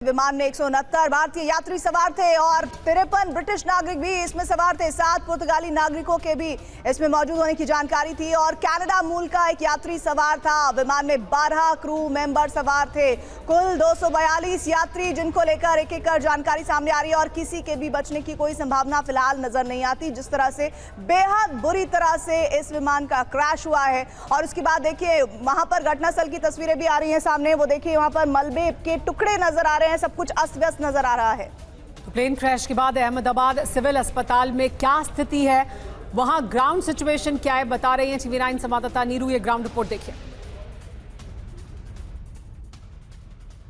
विमान में 169 भारतीय यात्री सवार थे और 53 ब्रिटिश नागरिक भी इसमें सवार थे। 7 पुर्तगाली नागरिकों के भी इसमें मौजूद होने की जानकारी थी और कनाडा मूल का एक यात्री सवार था। विमान में 12 क्रू मेंबर सवार थे। कुल 242 यात्री, जिनको लेकर एक एक कर जानकारी सामने आ रही है और किसी के भी बचने की कोई संभावना फिलहाल नजर नहीं आती। जिस तरह से बेहद बुरी तरह से इस विमान का क्रैश हुआ है और उसके बाद देखिए वहां पर घटनास्थल की तस्वीरें भी आ रही हैं सामने। वो देखिए वहां पर मलबे के टुकड़े नजर आ रहे हैं, सब कुछ अस्त व्यस्त नजर आ रहा है। तो प्लेन क्रैश के बाद अहमदाबाद सिविल अस्पताल में क्या स्थिति है, वहां ग्राउंड सिचुएशन क्या है, बता रही हैं TV9 संवाददाता नीरू। ये ग्राउंड रिपोर्ट देखिए।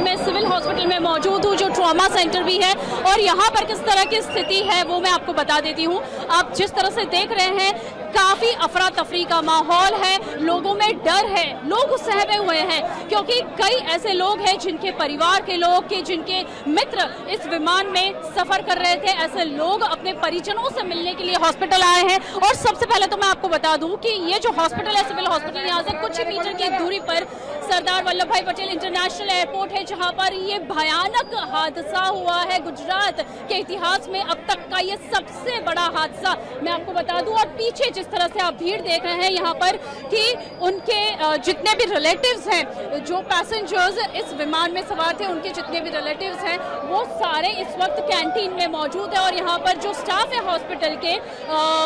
मैं सिविल हॉस्पिटल में मौजूद हूँ, जो ट्रॉमा सेंटर भी है, और यहाँ पर किस तरह की स्थिति है वो मैं आपको बता देती हूँ। आप जिस तरह से देख रहे हैं, काफी अफरा तफरी का माहौल है, लोगों में डर है, लोग सहमे हुए हैं क्योंकि कई ऐसे लोग हैं जिनके परिवार के लोग के जिनके मित्र इस विमान में सफर कर रहे थे। ऐसे लोग अपने परिजनों से मिलने के लिए हॉस्पिटल आए हैं। और सबसे पहले तो मैं आपको बता दूं कि ये जो हॉस्पिटल है, सिविल हॉस्पिटल, यहाँ से कुछ ही मीटर की दूरी पर सरदार वल्लभ भाई पटेल इंटरनेशनल एयरपोर्ट है, जहां पर ये भयानक हादसा हुआ है। गुजरात के इतिहास में अब तक का ये सबसे बड़ा हादसा मैं आपको बता दूं। और पीछे जिस तरह से आप भीड़ देख रहे हैं यहाँ पर कि उनके जितने भी रिलेटिव्स हैं, जो पैसेंजर्स इस विमान में सवार थे, उनके जितने भी रिलेटिव्स हैं, वो सारे इस वक्त कैंटीन में मौजूद है। और यहाँ पर जो स्टाफ है हॉस्पिटल के,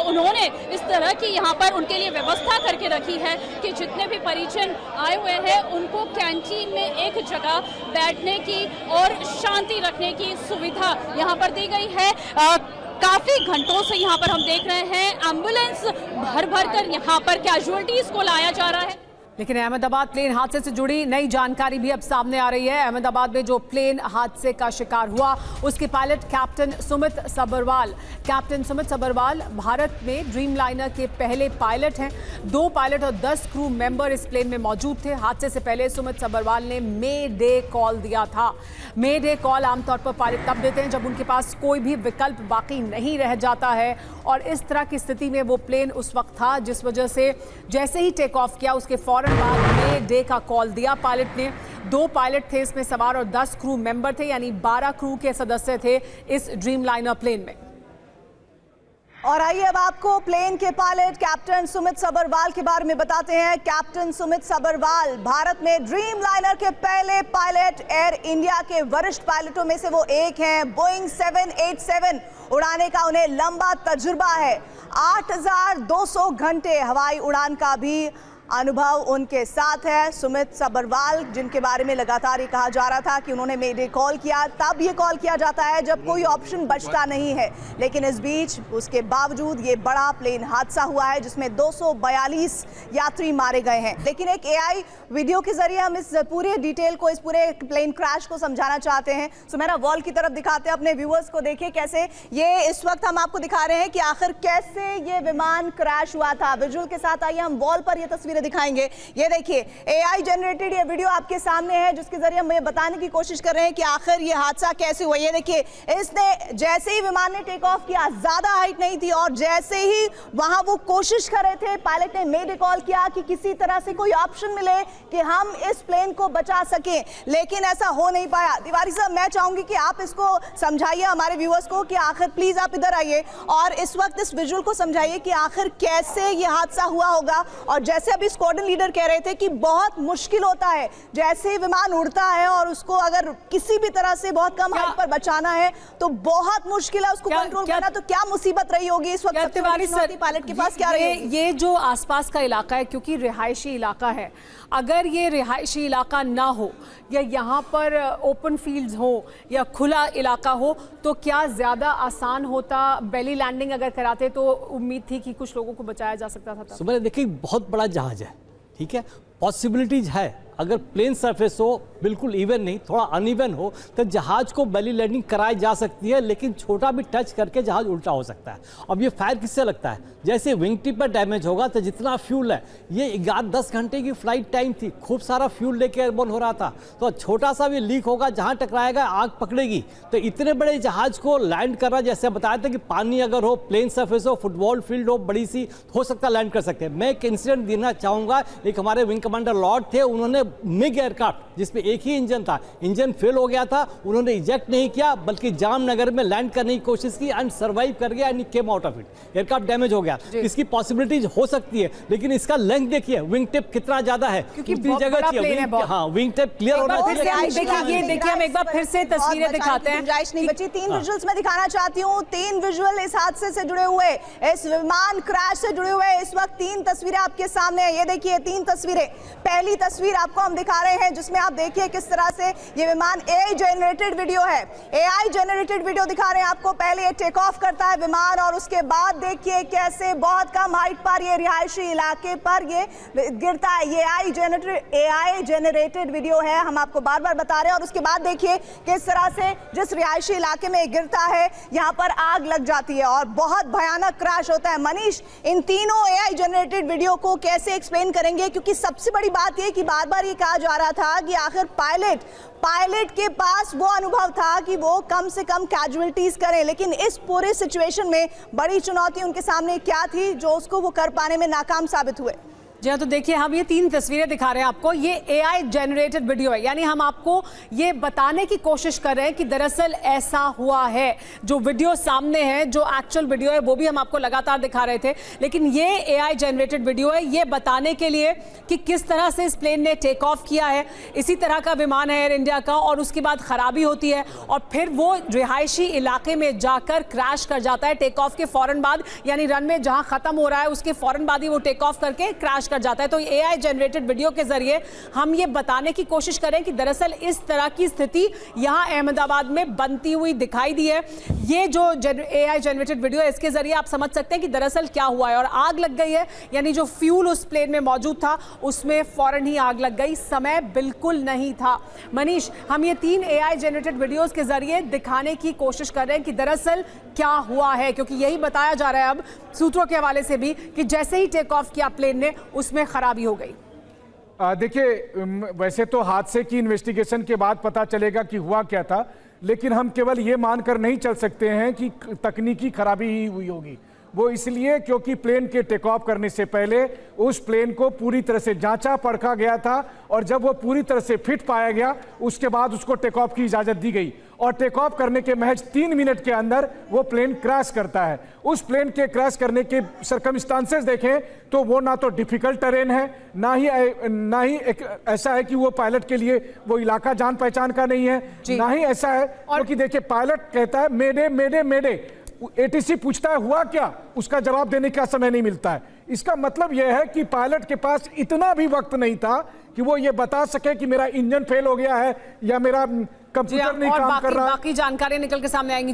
उन्होंने इस तरह की यहाँ पर उनके लिए व्यवस्था करके रखी है कि जितने भी परिजन आए हुए हैं उनको कैंटीन में एक जगह बैठने की और शांति रखने की सुविधा यहाँ पर दी गई है। काफी घंटों से यहाँ पर हम देख रहे हैं एम्बुलेंस भर भर कर यहाँ पर कैजुअलिटीज को लाया जा रहा है। लेकिन अहमदाबाद प्लेन हादसे से जुड़ी नई जानकारी भी अब सामने आ रही है। अहमदाबाद में जो प्लेन हादसे का शिकार हुआ, उसके पायलट कैप्टन सुमित सब्बरवाल भारत में ड्रीम लाइनर के पहले पायलट हैं। 2 पायलट और 10 क्रू मेंबर इस प्लेन में मौजूद थे। हादसे से पहले सुमित सब्बरवाल ने मे डे कॉल दिया था। मे डे कॉल आमतौर पर पायलट तब देते हैं जब उनके पास कोई भी विकल्प बाकी नहीं रह जाता है, और इस तरह की स्थिति में वो प्लेन उस वक्त था, जिस वजह से जैसे ही टेक ऑफ किया उसके फौरन बाद में डे का कॉल दिया पायलट ने। 2 पायलट थे इसमें सवार और 10 क्रू मेंबर थे, यानी 12 क्रू के सदस्य थे इस ड्रीम लाइनर प्लेन में। और आइए अब आपको प्लेन के पायलट कैप्टन सुमित सब्बरवाल के बारे में बताते हैं। कैप्टन सुमित सब्बरवाल भारत में ड्रीम लाइनर के पहले पायलट, एयर इंडिया के वरिष्ठ पायलटों में से वो एक हैं। बोइंग 787 उड़ाने का उन्हें लंबा तजुर्बा है। 8200 घंटे हवाई उड़ान का भी अनुभव उनके साथ है। सुमित सब्बरवाल, जिनके बारे में लगातार ये कहा जा रहा था कि उन्होंने मेडे कॉल किया, तब ये कॉल किया जाता है जब कोई ऑप्शन बचता नहीं है। लेकिन इस बीच उसके बावजूद ये बड़ा प्लेन हादसा हुआ है जिसमें 242 यात्री मारे गए हैं। लेकिन एक AI वीडियो के जरिए हम इस पूरे डिटेल को, इस पूरे प्लेन क्रैश को समझाना चाहते हैं। सुमेरा, वॉल की तरफ दिखाते हैं अपने व्यूअर्स को। देखिए कैसे ये इस वक्त हम आपको दिखा रहे हैं कि आखिर कैसे ये विमान क्रैश हुआ था। विजुअल के साथ आइए हम वॉल पर ये तस्वीर दिखाएंगे। ये देखिए AI जनरेटेड ये वीडियो आपके सामने है, जिसके जरिए हम ये बताने की कोशिश कर रहे हैं कि आखिर ये हादसा कैसे हुआ। ये देखिए, इसने जैसे ही विमान ने टेक ऑफ किया, ज्यादा हाइट नहीं थी, और जैसे ही वहां वो कोशिश कर रहे थे, पायलट ने मेडे कॉल किया कि किसी तरह से कोई ऑप्शन मिले कि हम इस प्लेन को बचा सकें, लेकिन ऐसा हो नहीं पाया। तिवारी साहब, मैं चाहूंगी कि आप इसको समझाइए हमारे व्यूअर्स को कि आखिर, प्लीज आप इधर आइए और इस वक्त इस विजुअल को समझाइए कि आखिर कैसे ये हादसा हुआ होगा। और जैसे अभी स्क्वाड्रन लीडर कह रहे थे कि बहुत मुश्किल होता है जैसे ही विमान उड़ता है और उसको अगर किसी भी तरह से बहुत कम हाइट पर बचाना है तो बहुत मुश्किल है उसको कंट्रोल करना। तो क्या मुसीबत रही होगी इस वक्त सबसे बड़ी चुनौती पायलट के पास क्या रही होगी? ये जो आसपास का इलाका है, क्योंकि रिहायशी इलाका है, अगर ये रिहायशी इलाका ना हो या यहाँ पर ओपन फील्ड्स हो या खुला इलाका हो, तो क्या ज्यादा आसान होता? बेली लैंडिंग अगर कराते तो उम्मीद थी कि कुछ लोगों को बचाया जा सकता था। सुबह देखिए, बहुत बड़ा जहाज है, ठीक है, पॉसिबिलिटीज है। अगर प्लेन सरफेस हो, बिल्कुल इवन नहीं, थोड़ा अनइवन हो, तो जहाज को बेली लैंडिंग कराई जा सकती है, लेकिन छोटा भी टच करके जहाज उल्टा हो सकता है। अब ये फायर किससे लगता है? जैसे विंग टिप पर डैमेज होगा तो जितना फ्यूल है, ये 11-10 घंटे की फ्लाइट टाइम थी, खूब सारा फ्यूल लेके एयरबोर्न हो रहा था, तो छोटा सा भी लीक होगा, जहाँ टकराएगा आग पकड़ेगी। तो इतने बड़े जहाज को लैंड करना, जैसे बताया था कि पानी अगर हो, प्लेन सरफेस हो, फुटबॉल फील्ड हो, बड़ी सी, हो सकता लैंड कर सकते हैं। मैं एक इंसिडेंट देना चाहूँगा। एक हमारे विंग कमांडर लॉर्ड थे, उन्होंने मिग एयरक्राफ्ट जिसमें एक ही इंजन था, इंजन फेल हो गया था, उन्होंने इजेक्ट नहीं किया बल्कि जामनगर में लैंड करने की कोशिश की एंड सर्वाइव कर गया and came out of it. Aircraft damage हो गया, इसकी पॉसिबिलिटीज हो सकती है, लेकिन इसका लेंथ देखिए, विंग टिप कितना ज्यादा है, क्योंकि दूसरी जगह चाहिए, हाँ विंग टिप क्लियर होना चाहिए। देखिए हम एक बार फिर से तस्वीरें दिखाते हैं। गुंजाइश नहीं बची, 3 विजुअल्स में दिखाना चाहती हूँ, 3 विजुअल इस हादसे से जुड़े हुए, इस विमान क्रैश से जुड़े हुए इस वक्त 3 तस्वीरें आपके सामने हैं। ये देखिए 3 तस्वीरें। पहली तस्वीर आपको हम दिखा रहे हैं जिसमें आप देखिए किस तरह से ये विमान एआई जनरेटेड वीडियो है, एआई जनरेटेड वीडियो दिखा रहे हैं आपको। पहले ये टेक ऑफ करता है विमान और उसके बाद देखिए कैसे बहुत कम हाइट पर ये रिहायशी इलाके पर ये गिरता है। ये एआई जनरेटेड वीडियो है, हम आपको बार बार बता रहे हैं। और उसके बाद देखिए किस तरह से जिस रिहायशी इलाके में गिरता है यहाँ पर आग लग जाती है और बहुत भयानक क्रैश होता है। मनीष, इन तीनों एआई जनरेटेड वीडियो को कैसे एक्सप्लेन करेंगे? क्योंकि सबसे बड़ी बात यह कि बार बार ये कहा जा रहा था कि आखिर पायलट के पास वो अनुभव था कि वो कम से कम कैजुअलिटीज करें, लेकिन इस पूरे सिचुएशन में बड़ी चुनौती उनके सामने क्या थी जो उसको वो कर पाने में नाकाम साबित हुए? जी हाँ, तो देखिए हम ये 3 तस्वीरें दिखा रहे हैं आपको। ये एआई जनरेटेड वीडियो है, यानी हम आपको ये बताने की कोशिश कर रहे हैं कि दरअसल ऐसा हुआ है। जो वीडियो सामने है, जो एक्चुअल वीडियो है, वो भी हम आपको लगातार दिखा रहे थे, लेकिन ये एआई जनरेटेड वीडियो है ये बताने के लिए कि किस तरह से इस प्लेन ने टेक ऑफ किया है। इसी तरह का विमान है एयर इंडिया का और उसके बाद खराबी होती है और फिर वो रिहायशी इलाके में जाकर क्रैश कर जाता है टेक ऑफ के फौरन बाद, यानी रनवे जहां खत्म हो रहा है उसके फौरन बाद ही वो टेक ऑफ करके क्रैश कर जाता है। तो एआई जनरेटेड वीडियो के जरिए हम ये बताने की कोशिश करें कि दरअसल इस तरह की स्थिति यहां अहमदाबाद में बनती हुई दिखाई दी है। ये जो एआई जनरेटेड वीडियो है इसके जरिए आप समझ सकते हैं कि दरअसल क्या हुआ है। और आग लग गई है, यानी जो फ्यूल उस प्लेन में मौजूद था उसमें फौरन ही आग लग गई, समय बिल्कुल नहीं था। मनीष, हम ये 3 एआई जनरेटेड वीडियोस के जरिए दिखाने की कोशिश कर रहे हैं कि दरअसल क्या हुआ है, क्योंकि यही बताया जा रहा है अब सूत्रों के हवाले से भी कि जैसे ही टेक ऑफ किया प्लेन ने उसमें खराबी हो गई। देखिए, वैसे तो हादसे की इन्वेस्टिगेशन के बाद पता चलेगा कि हुआ क्या था, लेकिन हम केवल ये मानकर नहीं चल सकते हैं कि तकनीकी खराबी ही हुई होगी। वो इसलिए क्योंकि प्लेन के टेक ऑफ करने से पहले उस प्लेन को पूरी तरह से जांचा परखा गया था और जब वो पूरी तरह से फिट पाया गया उसके बाद उसको टेक ऑफ की इजाज़त दी गई और टेक ऑफ करने के महज 3 मिनट के अंदर वो प्लेन क्रैश करता है। उस प्लेन के क्रैश करने के सर्कमस्टांसेस देखें तो वो ना तो डिफिकल्ट टेरेन है, ना ही एक ऐसा है कि वो पायलट के लिए वो इलाका जान पहचान का नहीं है, ना ही ऐसा है क्योंकि देखिए पायलट कहता है मेडे मेडे मेडे, एटीसी पूछता है हुआ क्या, उसका जवाब देने का समय नहीं मिलता है। इसका मतलब यह है कि पायलट के पास इतना भी वक्त नहीं था कि वो ये बता सके कि मेरा इंजन फेल हो गया है या मेरा कंप्यूटर नहीं काम कर रहा। बाकी जानकारी निकल के सामने आएंगी।